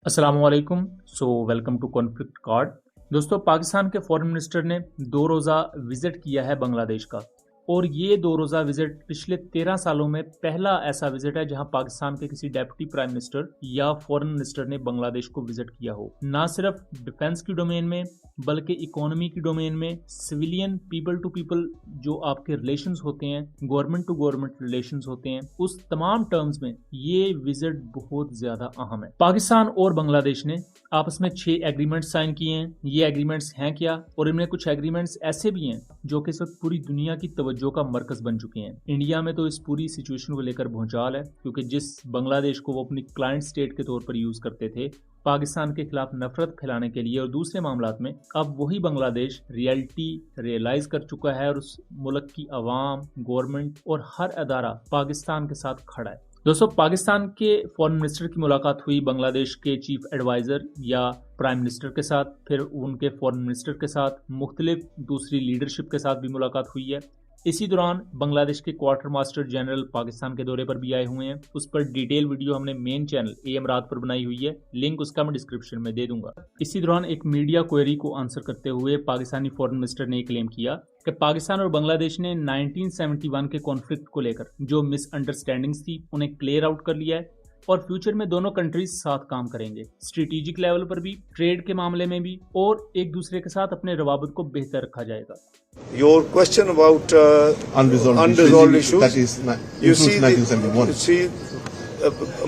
अस्सलामुअलैकुम। Welcome to conflict card. दोस्तों, पाकिस्तान के फॉरेन मिनिस्टर ने 2 रोज़ा विज़िट किया है बांग्लादेश का। और ये 2 रोज़ा विज़िट पिछले 13 सालों में पहला ऐसा विज़िट है जहां पाकिस्तान के किसी डेप्यूटी प्राइम मिनिस्टर या फॉरेन मिनिस्टर ने बांग्लादेश को विज़िट किया हो। ना सिर्फ डिफेंस की डोमेन में बल्कि इकोनॉमी की डोमेन में, सिविलियन पीपल टू पीपल जो आपके रिलेशंस होते हैं, गवर्नमेंट टू गवर्नमेंट रिलेशंस होते हैं, उस तमाम टर्म्स में ये विज़िट बहुत ज़्यादा अहम है। पाकिस्तान और बांग्लादेश ने आपस में 6 एग्रीमेंट्स साइन किए हैं। ये एग्रीमेंट्स हैं क्या, और इनमें कुछ एग्रीमेंट्स ऐसे भी हैं जो कि इस वक्त पूरी दुनिया की तवज्जो का मरकज बन चुके हैं। इंडिया में तो इस पूरी सिचुएशन को लेकर भौचाल है, क्योंकि जिस बांग्लादेश को वो अपनी क्लाइंट स्टेट के तौर पर यूज करते थे पाकिस्तान के खिलाफ नफरत फैलाने के लिए और दूसरे मामलात में, अब वही बांग्लादेश रियलिटी रियलाइज कर चुका है और उस मुल्क की आवाम, गवर्नमेंट और हर अदारा पाकिस्तान के साथ खड़ा है। दोस्तों, पाकिस्तान के फॉरेन मिनिस्टर की मुलाकात हुई बांग्लादेश के चीफ एडवाइजर या प्राइम मिनिस्टर के साथ, फिर उनके फॉरेन मिनिस्टर के साथ, मुख्तलिफ दूसरी लीडरशिप के साथ भी मुलाकात हुई है। इसी दौरान बांग्लादेश के क्वार्टर मास्टर जनरल पाकिस्तान के दौरे पर भी आए हुए हैं। उस पर डिटेल वीडियो हमने मेन चैनल AM रात पर बनाई हुई है, लिंक उसका मैं डिस्क्रिप्शन में दे दूंगा। इसी दौरान एक मीडिया क्वेरी को आंसर करते हुए पाकिस्तानी फॉरेन मिनिस्टर ने क्लेम किया कि पाकिस्तान और बांग्लादेश ने 1971 के कॉन्फ्लिक्ट को लेकर जो मिसअंडरस्टैंडिंग्स थी उन्हें क्लियर आउट कर लिया है और फ्यूचर में दोनों कंट्रीज साथ काम करेंगे, स्ट्रेटेजिक लेवल पर भी, ट्रेड के मामले में भी, और एक दूसरे के साथ अपने रवाबत को बेहतर रखा जाएगा। Your question about unresolved issues, that is, you see, 1971.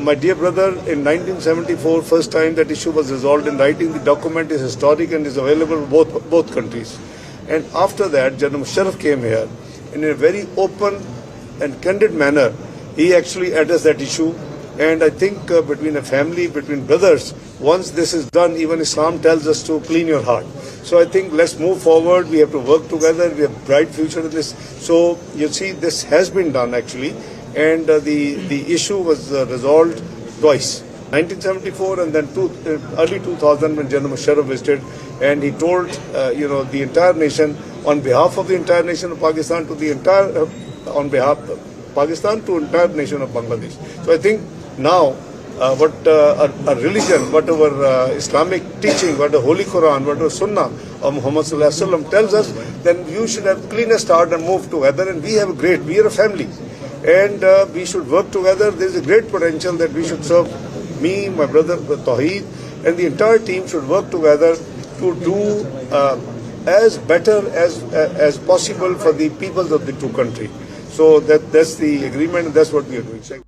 My dear brother, in 1974, first time that issue was resolved in writing. The document is historic and is available both countries. And after that, General Musharraf came here in a very open and candid manner. He actually addressed that issue. And I think between a family, between brothers, once this is done, even Islam tells us to clean your heart. So I think let's move forward. We have to work together. We have a bright future in this. So you see, this has been done actually, and the issue was resolved twice. 1974 and then early 2000 when General Musharraf visited, and he told the entire nation on behalf of the entire nation of Pakistan to the entire on behalf of Pakistan to entire nation of Bangladesh. So I think now what a religion, whatever Islamic teaching, what the Holy Quran, what the Sunnah of Muhammad Sallallahu Alaihi Wasallam tells us, then you should have cleanest heart and move together. And we are a family, and we should work together. There is a great potential that we should serve. Me, my brother Tawheed, and the entire team should work together to do as better as possible for the peoples of the two countries. So that's the agreement, and that's what we are doing.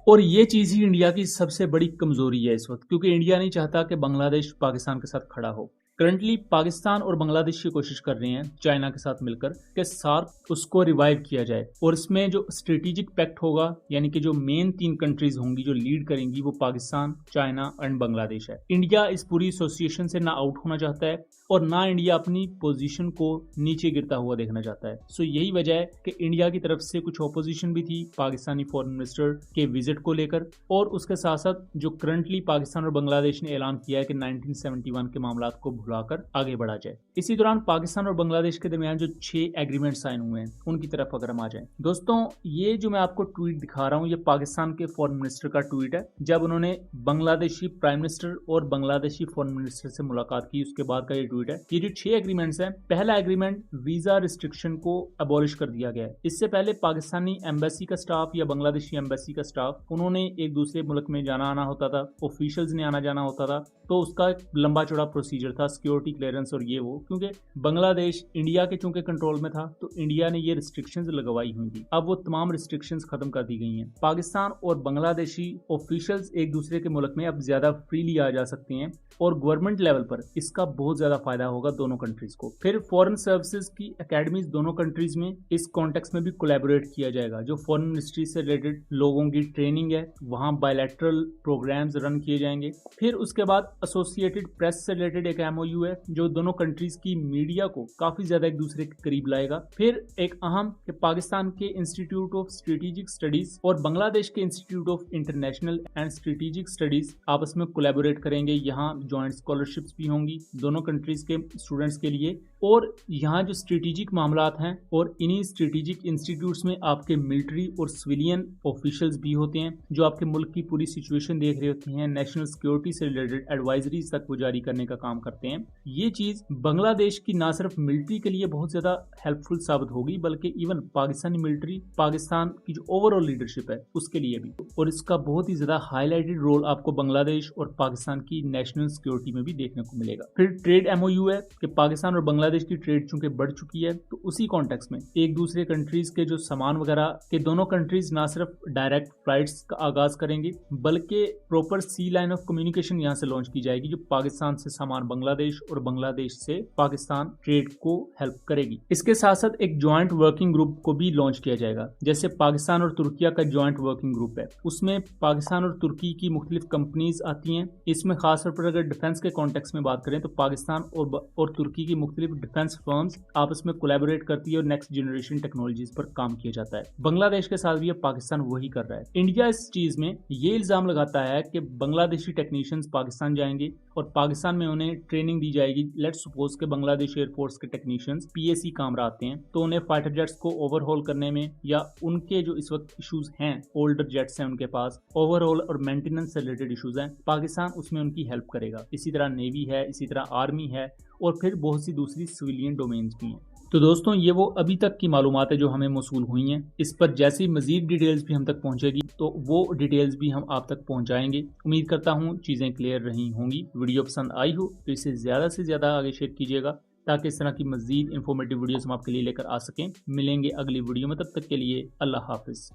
और ये चीज़ ही India की सबसे बड़ी कमजोरी है इस वक्त, क्योंकि इंडिया नहीं चाहता कि बांग्लादेश पाकिस्तान के साथ खड़ा हो। करंटली पाकिस्तान और बांग्लादेश की कोशिश कर रहे हैं चाइना के साथ मिलकर कि सार्क उसको रिवाइव किया जाए, और इसमें जो स्ट्रेटेजिक पैक्ट होगा, यानी कि जो मेन 3 कंट्रीज होंगी जो लीड करेंगी, वो पाकिस्तान, चाइना एंड बांग्लादेश है। इंडिया इस पूरी एसोसिएशन से ना आउट होना चाहता है और ना इंडिया अपनी पोजीशन को नीचे गिरता हुआ देखना चाहता है। सो यही वजह है कि इंडिया की तरफ से कुछ ऑपोजिशन भी थी पाकिस्तानी फॉरेन मिनिस्टर के विजिट को लेकर, और उसके साथ साथ जो करंटली पाकिस्तान और बांग्लादेश ने ऐलान किया है कि 1971 के मामलात को भुलाकर आगे बढ़ा जाए। इसी दौरान पाकिस्तान और बांग्लादेश के दरमियान जो 6 एग्रीमेंट साइन हुए हैं उनकी तरफ अगर हम आ जाएं, दोस्तों, ये जो मैं आपको ट्वीट दिखा रहा हूं, ये पाकिस्तान के फॉरेन मिनिस्टर का ट्वीट है जब उन्होंने बांग्लादेशी प्राइम मिनिस्टर और बांग्लादेशी फॉरेन मिनिस्टर से मुलाकात की, उसके बाद का ये ट्वीट है। ये जो 6 एग्रीमेंट्स हैं, पहला एग्रीमेंट वीजा रिस्ट्रिक्शन को अबॉलिश कर दिया गया है। इससे पहले पाकिस्तानी एम्बेसी का स्टाफ या बांग्लादेशी एम्बेसी का स्टाफ, उन्होंने एक दूसरे मुल्क में जाना आना होता था, ऑफिशियल्स ने आना जाना होता था, तो उसका एक लंबा चौड़ा प्रोसीजर था, सिक्योरिटी क्लियरेंस और ये वो, क्योंकि बांग्लादेश इंडिया के चूंकि कंट्रोल में था तो इंडिया ने ये रिस्ट्रिक्शंस लगवाई हुई थी। अब वो तमाम रिस्ट्रिक्शंस खत्म कर दी गई हैं। पाकिस्तान और बांग्लादेशी ऑफिशियल्स एक दूसरे के मुल्क में अब ज्यादा फ्रीली आ जा सकते हैं और गवर्नमेंट लेवल पर इसका बहुत ज्यादा फायदा होगा दोनों कंट्रीज को। फिर फॉरेन सर्विसेज की एकेडमीज दोनों कंट्रीज में इस कॉन्टेक्स्ट में भी कोलैबोरेट किया जाएगा। जो फॉरेन मिनिस्ट्री से रिलेटेड लोगों की ट्रेनिंग है, वहां बायलैटरल प्रोग्राम्स रन किए जाएंगे। फिर उसके बाद एसोसिएटेड प्रेस से रिलेटेड एक MOU है जो दोनों कंट्रीज की मीडिया को काफी ज्यादा एक दूसरे के करीब लाएगा। फिर एक अहम कि पाकिस्तान के इंस्टीट्यूट ऑफ स्ट्रेटेजिक स्टडीज और बांग्लादेश के institute of international and strategic studies आपस में कोलैबोरेट करेंगे। यहाँ जॉइंट स्कॉलरशिप्स भी होंगी दोनों कंट्रीज के स्टूडेंट्स के लिए, और यहाँ जो स्ट्रेटेजिक मामलात हैं और इन्हीं स्ट्रेटेजिक इंस्टीट्यूट्स में आपके मिलिट्री और सिविलियन ऑफिशियल्स भी होते हैं जो आपके मुल्क की पूरी सिचुएशन देख रहे होते हैं, नेशनल सिक्योरिटी से रिलेटेड एडवाइजरीज तक वो जारी करने का काम करते हैं। ये चीज बांग्लादेश की ना सिर्फ मिलिट्री के लिए बहुत ज्यादा हेल्पफुल साबित होगी बल्कि इवन पाकिस्तानी मिलिट्री, पाकिस्तान की जो ओवरऑल लीडरशिप है उसके लिए भी, और इसका बहुत ही ज्यादा हाईलाइटेड रोल आपको बांग्लादेश और पाकिस्तान की नेशनल सिक्योरिटी में भी देखने को मिलेगा। फिर ट्रेड MOU है कि पाकिस्तान और बांग्लादेश की ट्रेड चूंकि बढ़ चुकी है तो उसी कॉन्टेक्स्ट में एक दूसरे कंट्रीज के जो सामान वगैरह के दोनों कंट्रीज ना सिर्फ डायरेक्ट फ्लाइट्स का आगाज करेंगे बल्कि proper sea line of communication यहाँ से लॉन्च की जाएगी जो पाकिस्तान से सामान बांग्लादेश और बांग्लादेश से पाकिस्तान ट्रेड को हेल्प करेगी। इसके साथ साथ एक ज्वाइंट वर्किंग ग्रुप को भी लॉन्च किया जाएगा। जैसे पाकिस्तान और तुर्किया का ज्वाइंट वर्किंग ग्रुप है, उसमें पाकिस्तान और तुर्की की मुख्तलिफ कंपनीज आती हैं। इसमें खासतौर पर अगर डिफेंस के कॉन्टेक्स्ट में बात करें तो पाकिस्तान और तुर्की की मुख्तलिफ डिफेंस फर्म्स आपस में कोलैबोरेट करती है और नेक्स्ट जनरेशन टेक्नोलॉजीज पर काम किया जाता है। बांग्लादेश के साथ भी अब पाकिस्तान वही कर रहा है। इंडिया इस चीज में ये इल्जाम लगाता है कि बांग्लादेशी टेक्नीशियंस पाकिस्तान जाएंगे और पाकिस्तान में उन्हें ट्रेनिंग दी जाएगी। लेट्स सपोज के बांग्लादेश एयरफोर्स के टेक्नीशियंस PAC कामरा आते हैं तो उन्हें फाइटर जेट्स को ओवरहॉल करने में या उनके जो इस वक्त इश्यूज हैं, ओल्डर जेट्स हैं उनके पास, ओवरऑल और मेंटेनेंस से रिलेटेड इश्यूज हैं, पाकिस्तान उसमें उनकी हेल्प करेगा। इसी तरह नेवी है, इसी तरह आर्मी है और फिर बहुत सी दूसरी सिविलियन डोमेन्स भी हैं। तो दोस्तों ये वो अभी तक की मालूमात है जो हमें मौसूल हुई हैं। इस पर जैसी मजीद डिटेल्स भी हम तक पहुंचेगी तो वो डिटेल्स भी हम आप तक पहुंचाएंगे। उम्मीद करता हूं चीज़ें क्लियर रही होंगी। वीडियो पसंद आई हो तो इसे ज़्यादा से ज़्यादा आगे शेयर कीजिएगा ताकि इस तरह की मजीद इंफॉर्मेटिव वीडियोस हम आपके लिए लेकर आ सकें। मिलेंगे अगली वीडियो में, तब तक के लिए अल्लाह हाफिज़।